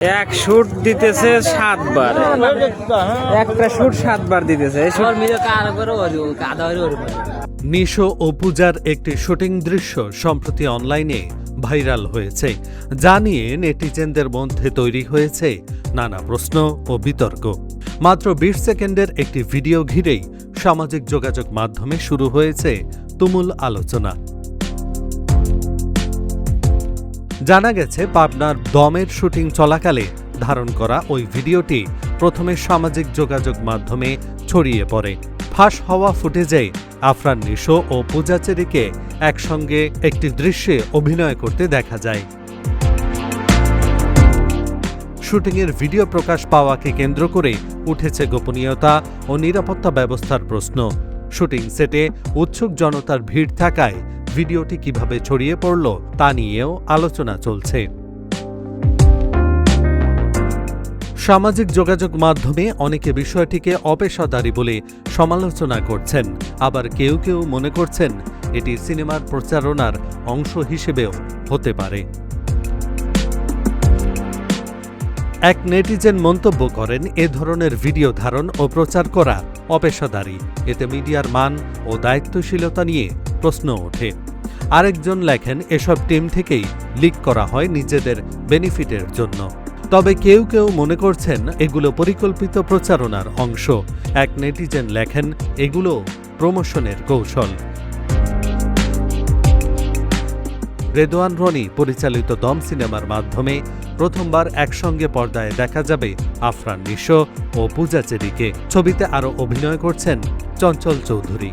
এক শুট দিতেছে 7 বার, একটা শুট 7 বার দিতেছে। নিশো ও পূজার একটি শুটিং দৃশ্য সম্প্রতি অনলাইনে ভাইরাল হয়েছে, যা নিয়ে নেটিজেনদের মধ্যে তৈরি হয়েছে নানা প্রশ্ন ও বিতর্ক। মাত্র 20 সেকেন্ডের একটি ভিডিও ঘিরেই সামাজিক যোগাযোগ মাধ্যমে শুরু হয়েছে তুমুল আলোচনা। জানা গেছে, পাবনার দমের শুটিং চলাকালে ধারণ করা ওই ভিডিওটি প্রথমে সামাজিক যোগাযোগ মাধ্যমে ছড়িয়ে পড়ে। ফাঁস হওয়া ফুটেজে আফরান নিশো ও পূজা চেরিকে একসঙ্গে একটি দৃশ্যে অভিনয় করতে দেখা যায়। শুটিংয়ের ভিডিও প্রকাশ পাওয়াকে কেন্দ্র করে উঠেছে গোপনীয়তা ও নিরাপত্তা ব্যবস্থার প্রশ্ন। শুটিং সেটে উৎসুক জনতার ভিড় থাকায় ভিডিওটি কিভাবে ছড়িয়ে পড়ল তা নিয়েও আলোচনা চলছে। সামাজিক যোগাযোগ মাধ্যমে অনেকে বিষয়টিকে অপেশাদারী বলে সমালোচনা করছেন, আবার কেউ কেউ মনে করছেন এটি সিনেমার প্রচারণার অংশ হিসেবেও হতে পারে। এক নেটিজেন মন্তব্য করেন, এ ধরনের ভিডিও ধারণ ও প্রচার করা অপেশাদারী, এতে মিডিয়ার মান ও দায়িত্বশীলতা নিয়ে প্রশ্ন ওঠে। আরেকজন লেখেন, এসব টিম থেকেই লিক করা হয় নিজেদের বেনিফিটের জন্য। তবে কেউ কেউ মনে করছেন এগুলো পরিকল্পিত প্রচারণার অংশ। এক নেটিজেন লেখেন, এগুলো প্রমোশনের কৌশল। রেদওয়ান রনি পরিচালিত দম সিনেমার মাধ্যমে প্রথমবার একসঙ্গে পর্দায় দেখা যাবে আফরান নিশো ও পূজা চেরিকে। ছবিতে আরও অভিনয় করছেন চঞ্চল চৌধুরী।